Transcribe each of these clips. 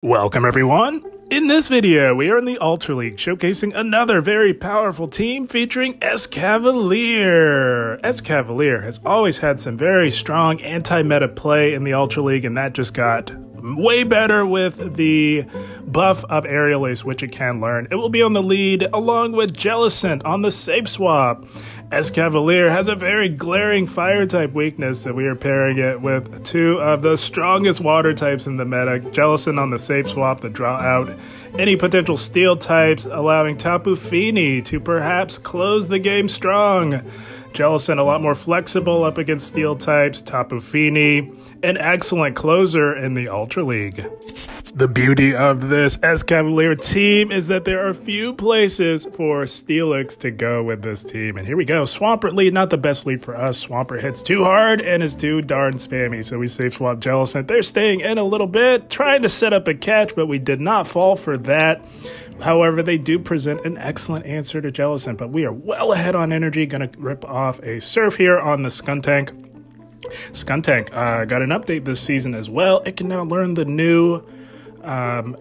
Welcome everyone! In this video, we are in the Ultra League, showcasing another very powerful team featuring Escavalier. Escavalier has always had some very strong anti-meta play in the Ultra League, and that just got way better with the buff of Aerial Ace, which it can learn. It will be on the lead along with Jellicent on the safe swap. Escavalier has a very glaring fire type weakness, so we are pairing it with two of the strongest water types in the meta. Jellicent on the safe swap to draw out any potential steel types, allowing Tapu Fini to perhaps close the game strong. Jellicent a lot more flexible up against steel types. Tapu Fini, an excellent closer in the Ultra League. The beauty of this Escavalier team is that there are few places for Steelix to go with this team. And here we go. Swampert Lead, not the best lead for us. Swampert hits too hard and is too darn spammy. So we safe swap Jellicent. They're staying in a little bit, trying to set up a catch, but we did not fall for that. However, they do present an excellent answer to Jellicent, but we are well ahead on energy. Gonna rip off a Surf here on the Skuntank. Skuntank got an update this season as well. It can now learn the new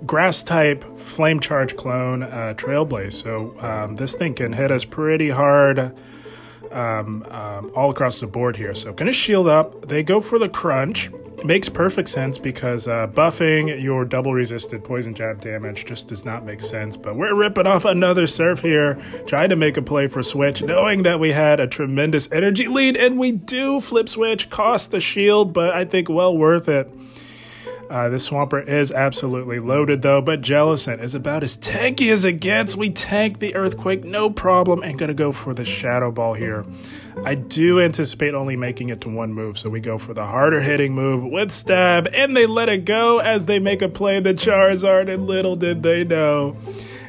grass type flame charge clone Trailblaze. So this thing can hit us pretty hard all across the board here. So gonna shield up. They go for the crunch. It makes perfect sense because buffing your double resisted poison jab damage just does not make sense. But we're ripping off another Surf here, trying to make a play for switch, knowing that we had a tremendous energy lead, and we do flip switch, cost the shield, but I think well worth it. This Swampert is absolutely loaded though, but Jellicent is about as tanky as it gets. We tank the Earthquake, no problem, and gonna go for the Shadow Ball here. I do anticipate only making it to one move, so we go for the harder hitting move with Stab, and they let it go as they make a play the Charizard, and little did they know,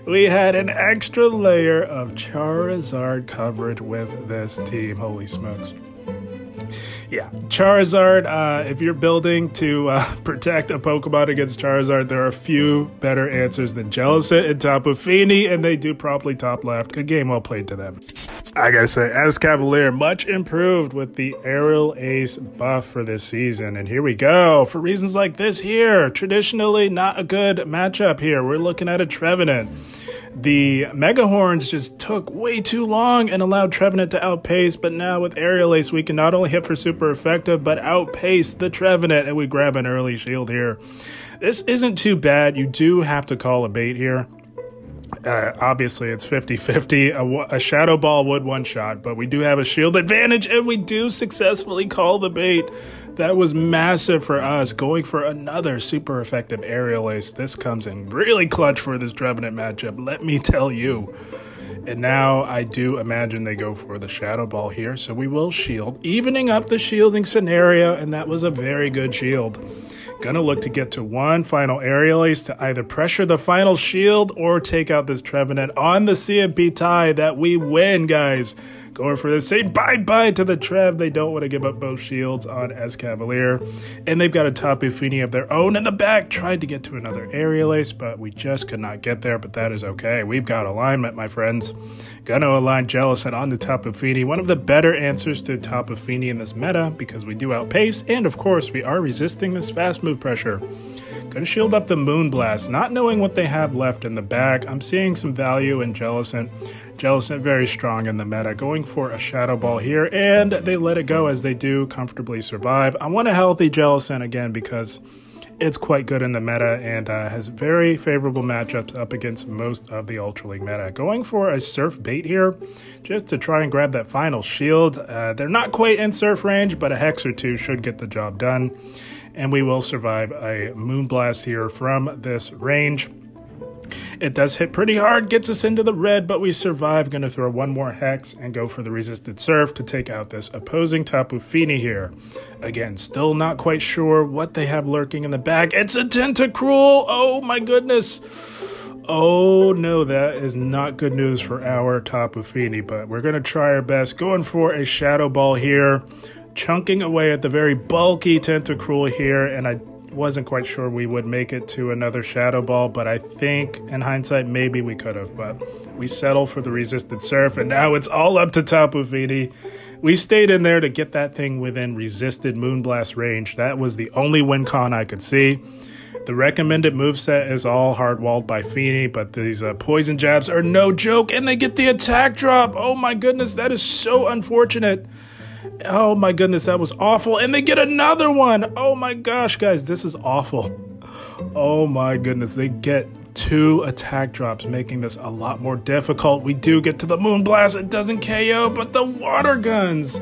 we had an extra layer of Charizard coverage with this team. Holy smokes. Yeah, Charizard, if you're building to protect a Pokemon against Charizard, there are a few better answers than Jellicent and Tapu Fini, and they do properly top left. Good game, well played to them. I gotta say, Escavalier, much improved with the Aerial Ace buff for this season. And here we go, for reasons like this here. Traditionally, not a good matchup here. We're looking at a Trevenant. The Mega Horns just took way too long and allowed Trevenant to outpace, but now with Aerial Ace, we can not only hit for super effective, but outpace the Trevenant, and we grab an early shield here. This isn't too bad. You do have to call a bait here. Obviously, it's 50-50. A Shadow Ball would one-shot, but we do have a shield advantage, and we do successfully call the bait. That was massive for us, going for another super effective Aerial Ace. This comes in really clutch for this Trevenant matchup, let me tell you. And now I do imagine they go for the Shadow Ball here, so we will shield, evening up the shielding scenario, and that was a very good shield. Gonna look to get to one final Aerial Ace to either pressure the final shield or take out this Trevenant on the CMP tie that we win, guys. Going for this, say bye-bye to the Trev. They don't want to give up both shields on Escavalier. And they've got a Tapu Fini of their own in the back. Tried to get to another Aerial Ace, but we just could not get there, but that is okay. We've got alignment, my friends. Gonna align Jellicent on the Tapu Fini. One of the better answers to Tapu Fini in this meta because we do outpace, and of course, we are resisting this fast move pressure. Gonna shield up the Moonblast, not knowing what they have left in the bag. I'm seeing some value in Jellicent. Jellicent very strong in the meta, going for a Shadow Ball here, and they let it go as they do comfortably survive. I want a healthy Jellicent again because it's quite good in the meta and has very favorable matchups up against most of the Ultra League meta. Going for a Surf bait here just to try and grab that final shield. They're not quite in Surf range, but a Hex or two should get the job done. And we will survive a Moonblast here from this range. It does hit pretty hard, gets us into the red, but we survive. Gonna throw one more Hex and go for the resisted Surf to take out this opposing Tapu Fini here. Again, still not quite sure what they have lurking in the bag. It's a Tentacruel! Oh my goodness! Oh no, that is not good news for our Tapu Fini, but we're gonna try our best. Going for a Shadow Ball here. Chunking away at the very bulky Tentacruel here, and I wasn't quite sure we would make it to another Shadow Ball, but I think in hindsight maybe we could have, but we settle for the resisted Surf, and now it's all up to Tapu Fini. We stayed in there to get that thing within resisted Moonblast range. That was the only win con I could see. The recommended moveset is all hard-walled by Fini, but these poison jabs are no joke, and they get the attack drop. Oh my goodness, that is so unfortunate. Oh my goodness, that was awful. And they get another one. Oh my gosh, guys, this is awful. Oh my goodness, they get 2 attack drops, making this a lot more difficult. We do get to the Moonblast. It doesn't KO, but the water guns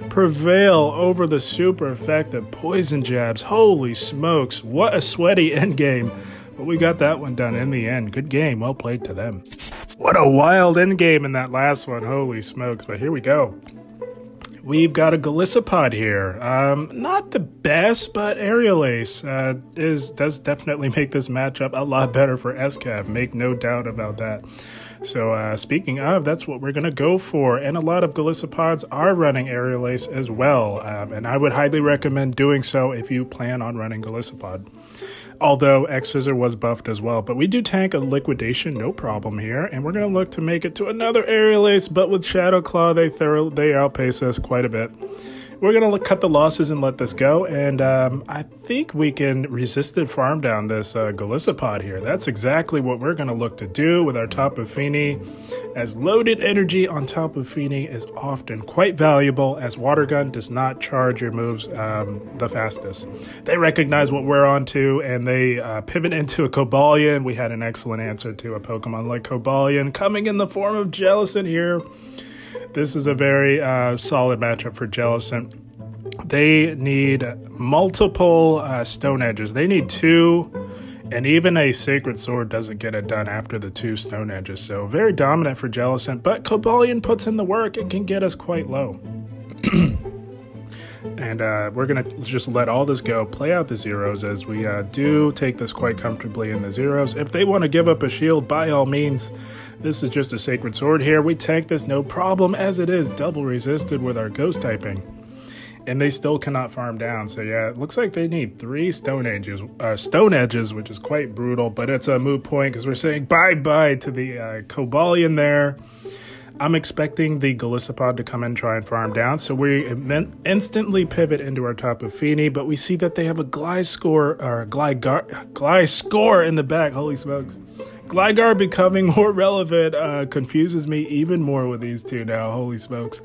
prevail over the super effective poison jabs. Holy smokes, what a sweaty endgame. But we got that one done in the end. Good game, well played to them. What a wild endgame in that last one. Holy smokes, but here we go. We've got a Golisopod here. Not the best, but Aerial Ace does definitely make this matchup a lot better for Escav. Make no doubt about that. So speaking of, that's what we're going to go for. And a lot of Golisopods are running Aerial Ace as well. And I would highly recommend doing so if you plan on running Golisopod. Although X-Scissor was buffed as well. But we do tank a Liquidation, no problem here. And we're going to look to make it to another Aerial Ace. But with Shadow Claw, they outpace us quite a bit. We're going to cut the losses and let this go. And I think we can resisted farm down this Golisopod here. That's exactly what we're going to look to do with our Tapu Fini, as loaded energy on Tapu Fini is often quite valuable, as Water Gun does not charge your moves the fastest. They recognize what we're on to, and they pivot into a Cobalion. We had an excellent answer to a Pokemon like Cobalion, coming in the form of Jellicent here. This is a very solid matchup for Jellicent. They need multiple Stone Edges. They need 2, and even a Sacred Sword doesn't get it done after the 2 Stone Edges. So very dominant for Jellicent, but Cobalion puts in the work and can get us quite low. And we're going to just let all this go, play out the zeros, as we do take this quite comfortably in the zeros. If they want to give up a shield, by all means. This is just a Sacred Sword here. We tank this no problem, as it is double resisted with our Ghost typing. And they still cannot farm down. So yeah, it looks like they need 3 Stone Edges, which is quite brutal. But it's a moot point because we're saying bye-bye to the Cobalion there. I'm expecting the Golisopod to come in and try and farm down. So we instantly pivot into our Tapu Fini. But we see that they have a Gliscor in the back. Holy smokes. Gligar becoming more relevant confuses me even more with these two now. Holy smokes.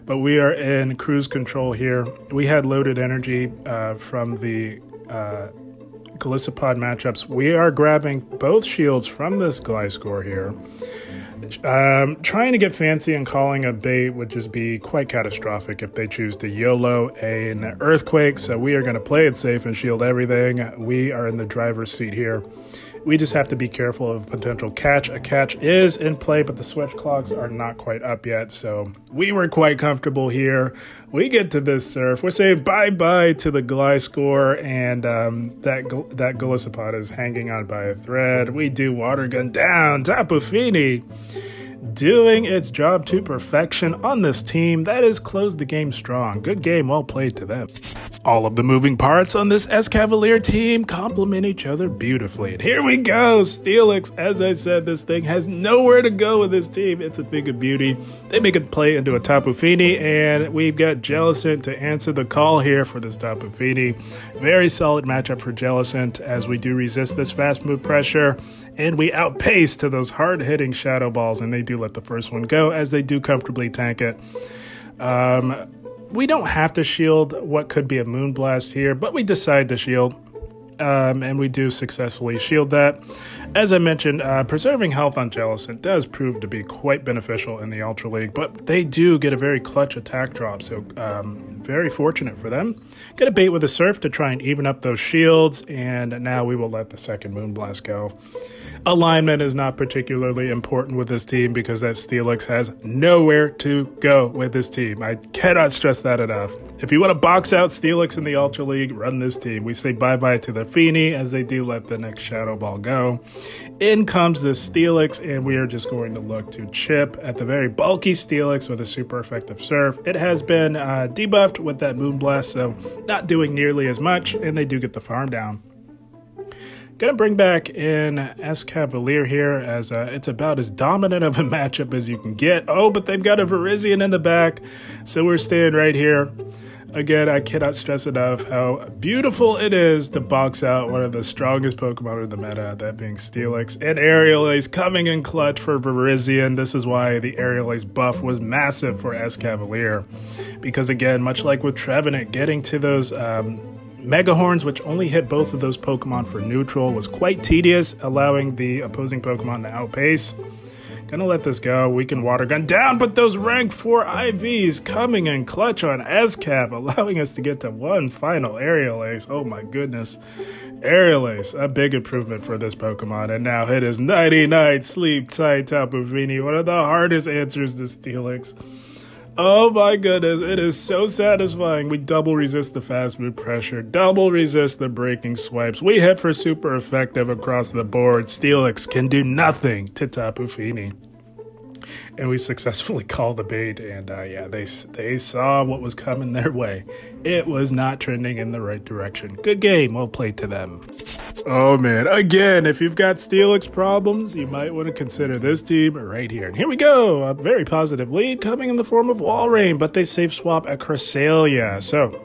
But we are in cruise control here. We had loaded energy from the Golisopod matchups. We are grabbing both shields from this Gliscor here. Trying to get fancy and calling a bait would just be quite catastrophic if they choose to YOLO an Earthquake. So we are going to play it safe and shield everything. We are in the driver's seat here. We just have to be careful of a potential catch. A catch is in play, but the switch clocks are not quite up yet. So we were quite comfortable here. We get to this Surf. We're saying bye-bye to the Gliscor, and that Golisopod is hanging on by a thread. We do Water Gun down. Tapu Fini doing its job to perfection on this team. That is closed the game strong. Good game, well played to them. All of the moving parts on this Escavalier team complement each other beautifully. And here we go, Steelix. As I said, this thing has nowhere to go with this team. It's a thing of beauty. They make it play into a Tapu Fini, and we've got Jellicent to answer the call here for this Tapu Fini. Very solid matchup for Jellicent, as we do resist this fast move pressure, and we outpace to those hard-hitting Shadow Balls, and they do let the first one go, as they do comfortably tank it. We don't have to shield what could be a Moonblast here, but we decide to shield, and we do successfully shield that. As I mentioned, preserving health on Jellicent does prove to be quite beneficial in the Ultra League, but they do get a very clutch attack drop, so very fortunate for them. Get a bait with a Surf to try and even up those shields, and now we will let the second Moonblast go. Alignment is not particularly important with this team because that Steelix has nowhere to go with this team. I cannot stress that enough. If you want to box out Steelix in the Ultra League, run this team. We say bye-bye to the Fini, as they do let the next Shadow Ball go. In comes this Steelix, and we are just going to look to chip at the very bulky Steelix with a super effective Surf. It has been debuffed with that Moonblast, so not doing nearly as much, and they do get the farm down. Gonna bring back in Escavalier here, as it's about as dominant of a matchup as you can get. Oh, but they've got a Virizion in the back, so we're staying right here. Again, I cannot stress enough how beautiful it is to box out one of the strongest Pokemon in the meta, that being Steelix. And Aerial Ace coming in clutch for Virizion. This is why the Aerial Ace buff was massive for Escavalier. Because again, much like with Trevenant, getting to those Mega Horns, which only hit both of those Pokemon for neutral, was quite tedious, allowing the opposing Pokemon to outpace. Gonna let this go. Weakened Water Gun down, but those rank 4 IVs coming in clutch on Escav, allowing us to get to one final Aerial Ace. Oh my goodness. Aerial Ace, a big improvement for this Pokemon. And now it is Nighty Night, Sleep Tight, Tapu Fini, one of the hardest answers to Steelix. Oh my goodness, it is so satisfying. We double resist the fast move pressure, double resist the breaking swipes. We hit for super effective across the board. Steelix can do nothing to Tapu Fini. And we successfully called the bait, and yeah, they saw what was coming their way. It was not trending in the right direction. Good game, well played to them. Oh man, again, if you've got Steelix problems, you might want to consider this team right here. And here we go, a very positive lead coming in the form of Walrein, but they safe swap a Cresselia. So,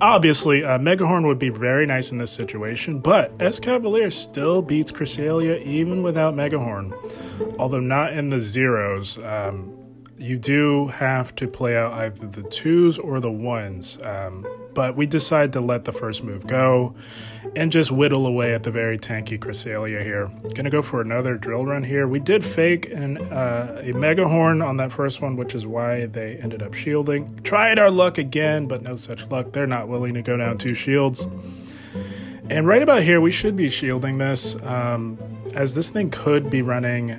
obviously, Megahorn would be very nice in this situation, but Escavalier still beats Cresselia even without Megahorn. Although not in the zeros, you do have to play out either the 2s or the 1s. But we decide to let the first move go and just whittle away at the very tanky Cresselia here. Gonna go for another drill run here. We did fake a Mega Horn on that first one, which is why they ended up shielding. Tried our luck again, but no such luck. They're not willing to go down 2 shields. And right about here, we should be shielding this, as this thing could be running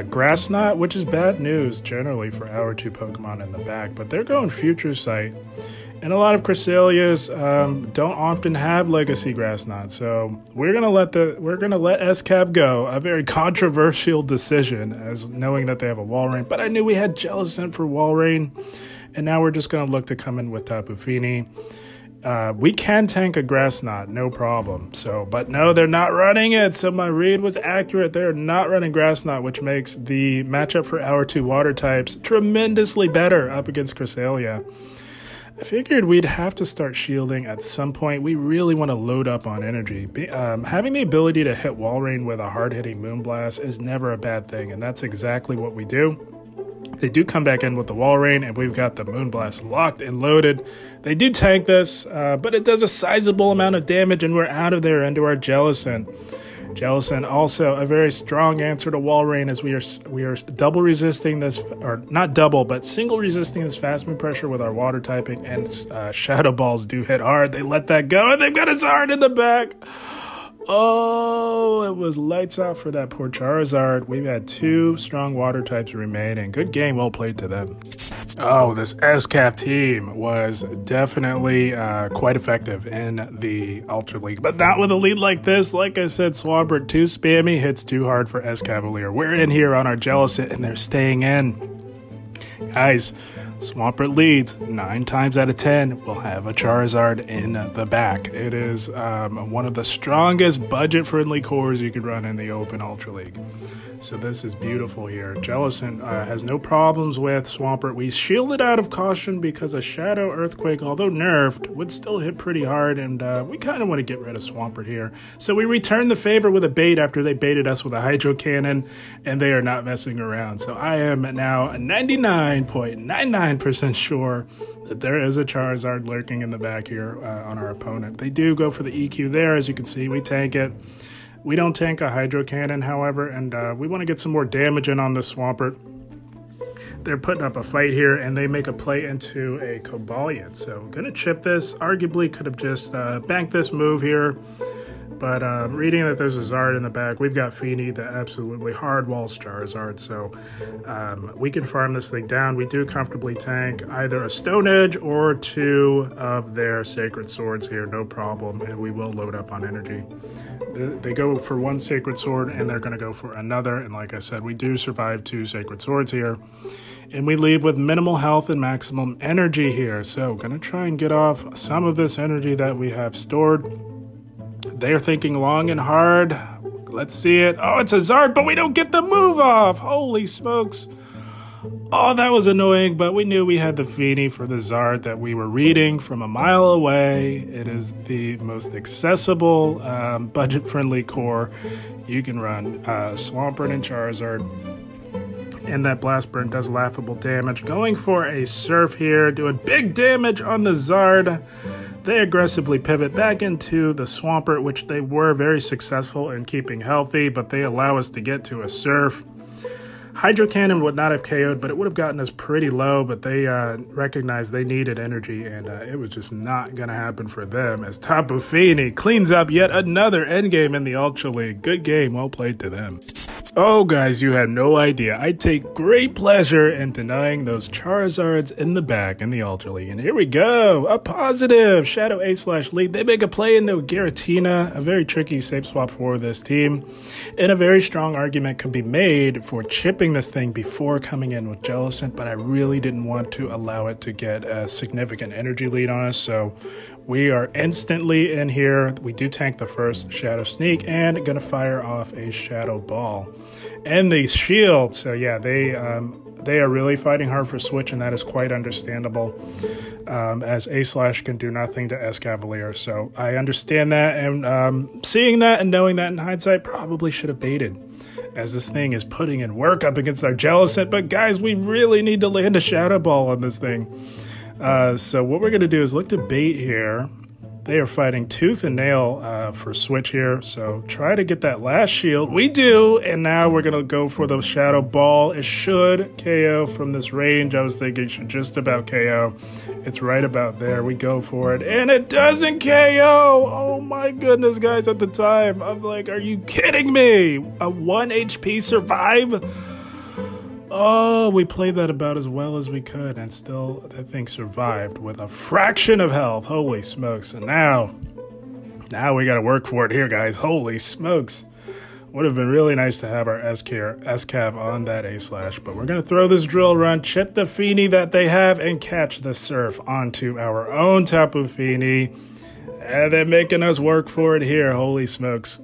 Grass Knot, which is bad news generally for our 2 Pokemon in the back, but they're going Future Sight. And a lot of Cresselias don't often have Legacy Grass Knot, so we're gonna let Escav go. A very controversial decision, as knowing that they have a Walrein, but I knew we had Jellicent for Walrein, and now we're just gonna look to come in with Tapu Fini. We can tank a Grass Knot, no problem. So, but no, they're not running it. So my read was accurate. They're not running Grass Knot, which makes the matchup for our 2 water types tremendously better up against Cresselia. I figured we'd have to start shielding at some point. We really want to load up on energy. Having the ability to hit Walrein with a hard-hitting Moonblast is never a bad thing, and that's exactly what we do. They do come back in with the Walrein, and we've got the Moonblast locked and loaded. They do tank this, but it does a sizable amount of damage, and we're out of there into our Jellicent. Jellicent also a very strong answer to Walrein, as we are double resisting this, or not double, but single resisting this fast move pressure with our water typing, and Shadow Balls do hit hard. They let that go, and they've got a Zard in the back. Oh, it was lights out for that poor Charizard. We've had 2 strong water types remaining. Good game, well played to them. Oh, this Escap team was definitely quite effective in the Ultra League, but not with a lead like this. Like I said, Swampert too spammy, hits too hard for Escavalier. We're in here on our Jellicent, and they're staying in. Guys, Swampert leads 9 times out of 10 will have a Charizard in the back. It is one of the strongest budget-friendly cores you could run in the Open Ultra League. So this is beautiful here. Jellicent has no problems with Swampert. We shielded out of caution because a Shadow Earthquake, although nerfed, would still hit pretty hard, and we kind of want to get rid of Swampert here. So we returned the favor with a bait after they baited us with a Hydro Cannon, and they are not messing around. So I am now 99.99% sure that there is a Charizard lurking in the back here on our opponent. They do go for the EQ there. As you can see, we tank it. We don't tank a Hydro Cannon, however, and we want to get some more damage in on this Swampert. They're putting up a fight here, and they make a play into a Cobalion. So I'm going to chip this. Arguably could have just banked this move here, but reading that there's a Zard in the back, we've got Fini, the absolutely hard walls Charizard, so we can farm this thing down. We do comfortably tank either a Stone Edge or 2 of their Sacred Swords here, no problem, and we will load up on energy. They go for 1 Sacred Sword, and they're going to go for another, and like I said, we do survive 2 Sacred Swords here, and we leave with minimal health and maximum energy here. So going to try and get off some of this energy that we have stored. They're thinking long and hard. Let's see it. Oh, it's a Zard, but we don't get the move off. Holy smokes. Oh, that was annoying, but we knew we had the Fini for the Zard that we were reading from a mile away. It is the most accessible, budget-friendly core you can run. Swampert and Charizard. And that Blast Burn does laughable damage. Going for a Surf here, doing big damage on the Zard. They aggressively pivot back into the Swampert, which they were very successful in keeping healthy, but they allow us to get to a Surf. Hydro Cannon would not have KO'd, but it would have gotten us pretty low, but they recognized they needed energy, and it was just not going to happen for them, as Tapu Fini cleans up yet another endgame in the Ultra League. Good game, well played to them. Oh, guys, you had no idea. I take great pleasure in denying those Charizards in the back in the Ultra League. And here we go. A positive. Shadow A/Lead. They make a play into Giratina. A very tricky safe swap for this team. And a very strong argument could be made for chipping this thing before coming in with Jellicent. But I really didn't want to allow it to get a significant energy lead on us. So we are instantly in here. We do tank the first Shadow Sneak and going to fire off a Shadow Ball. And the shield, so yeah, they are really fighting hard for Switch, and that is quite understandable, as A/ can do nothing to Escavalier. So I understand that, and seeing that and knowing that in hindsight, probably should have baited, as this thing is putting in work up against our Jellicent. But guys, we really need to land a Shadow Ball on this thing. So what we're going to do is look to bait here. They are fighting tooth and nail for Switch here, so try to get that last shield. We do, and now we're going to go for the Shadow Ball. It should KO from this range. I was thinking it should just about KO. It's right about there. We go for it, and it doesn't KO! Oh my goodness, guys, at the time, I'm like, are you kidding me? A 1 HP survive? Oh, we played that about as well as we could, and still that thing survived with a fraction of health. Holy smokes. And now we got to work for it here, guys. Holy smokes. Would have been really nice to have our S-Cav on that A/, but we're going to throw this drill run, chip the Fini that they have, and catch the Surf onto our own Tapu Fini. And they're making us work for it here. Holy smokes.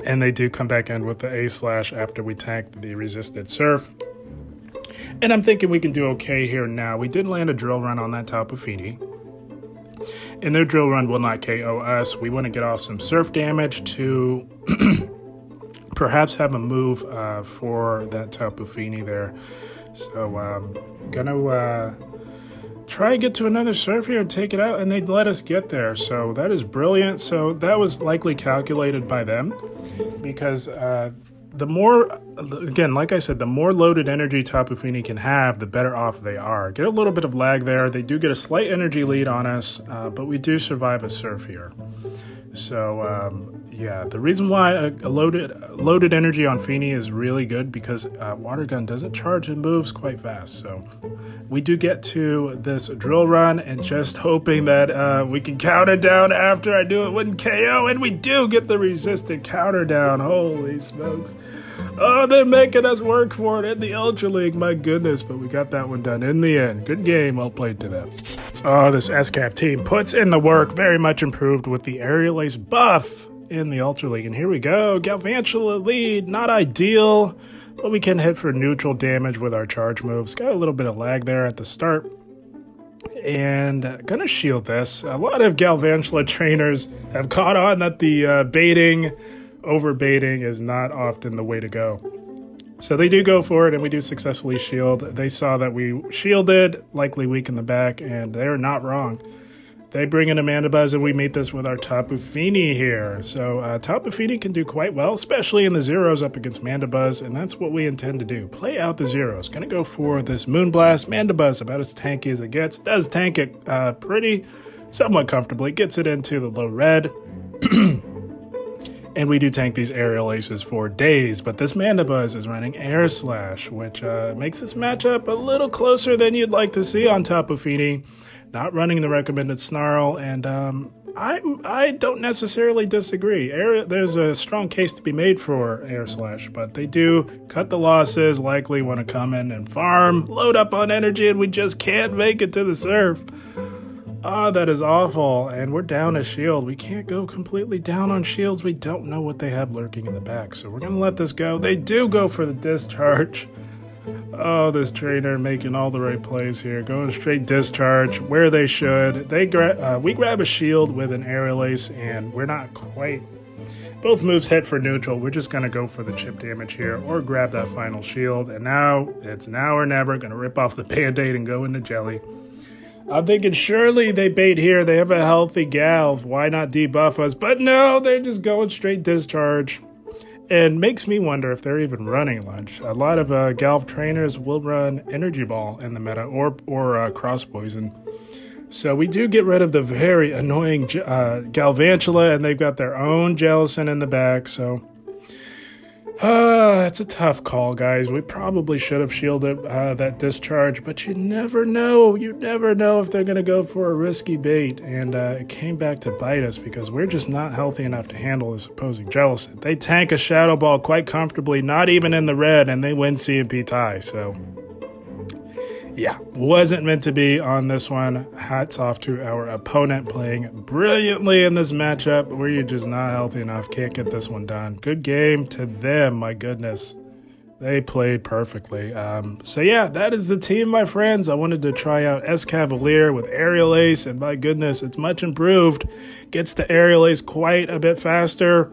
And they do come back in with the A/ after we tank the resisted Surf. And I'm thinking we can do okay here now. We did land a drill run on that Tapu Fini. And their drill run will not KO us. We want to get off some Surf damage to perhaps have a move for that Tapu Fini there. So I'm going to try and get to another Surf here and take it out, and they'd let us get there. So that is brilliant. So that was likely calculated by them, because the more, again, like I said, the more loaded energy Tapu Fini can have, the better off they are. Get a little bit of lag there. They do get a slight energy lead on us, but we do survive a Surf here. So yeah, the reason why a loaded energy on Fini is really good, because Water Gun doesn't charge and moves quite fast. So we do get to this drill run, and just hoping that we can counter down after I do it wouldn't KO, and we do get the resisted counter down. Holy smokes. Oh, they're making us work for it in the Ultra League, my goodness, but we got that one done in the end. Good game, well played to them. Oh, this S-Cap team puts in the work, very much improved with the Aerial Ace buff in the Ultra League. And here we go, Galvantula Lead, not ideal, but we can hit for neutral damage with our charge moves. Got a little bit of lag there at the start. And gonna shield this. A lot of Galvantula trainers have caught on that the over-baiting is not often the way to go. So they do go for it, and we do successfully shield. They saw that we shielded, likely weak in the back, and they're not wrong. They bring in a Mandibuzz, and we meet this with our Tapu Fini here. So Tapu Fini can do quite well, especially in the Zeros up against Mandibuzz, and that's what we intend to do. Play out the Zeros. Gonna go for this Moonblast. Mandibuzz, about as tanky as it gets. Does tank it somewhat comfortably. Gets it into the low red. And we do tank these Aerial Aces for days, but this Mandibuzz is running Air Slash, which makes this matchup a little closer than you'd like to see on Tapu Fini. Not running the recommended Snarl, and I don't necessarily disagree. There's a strong case to be made for Air Slash, but they do cut the losses, likely want to come in and farm, load up on energy, and we just can't make it to the Surf. Oh, that is awful, and we're down a shield. We can't go completely down on shields. We don't know what they have lurking in the back, so we're going to let this go. They do go for the discharge. Oh, this trainer making all the right plays here. Going straight discharge where they should. We grab a shield with an aerial ace, and we're not quite. Both moves hit for neutral. We're just going to go for the chip damage here or grab that final shield. And now it's now or never. Going to rip off the Band-Aid and go into Jelly. I'm thinking surely they bait here. They have a healthy Galv. Why not debuff us? But no, they're just going straight discharge. And makes me wonder if they're even running lunch. A lot of Galv trainers will run Energy Ball in the meta or Cross Poison. So we do get rid of the very annoying Galvantula, and they've got their own Jellicent in the back. So it's a tough call, guys. We probably should have shielded that discharge, but you never know. You never know if they're going to go for a risky bait. And it came back to bite us because we're just not healthy enough to handle this opposing Jellicent. They tank a Shadow Ball quite comfortably, not even in the red, and they win CMP tie. So yeah, wasn't meant to be on this one. Hats off to our opponent playing brilliantly in this matchup. We're just not healthy enough. Can't get this one done. Good game to them. My goodness. They played perfectly. So yeah, that is the team, my friends. I wanted to try out Escavalier with Aerial Ace, and my goodness, it's much improved. Gets to Aerial Ace quite a bit faster,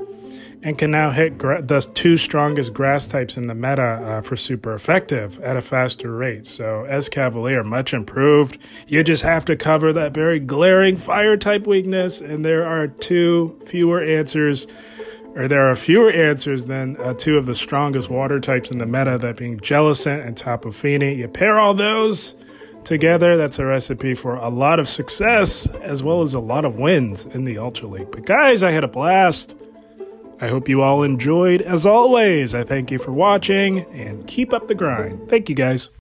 and can now hit the two strongest grass types in the meta for super effective at a faster rate. So Escavalier, much improved. You just have to cover that very glaring fire type weakness, and there are fewer answers than two of the strongest water types in the meta, that being Jellicent and Tapu Fini. You pair all those together, that's a recipe for a lot of success, as well as a lot of wins in the Ultra League. But guys, I had a blast. I hope you all enjoyed. As always, I thank you for watching, and keep up the grind. Thank you, guys.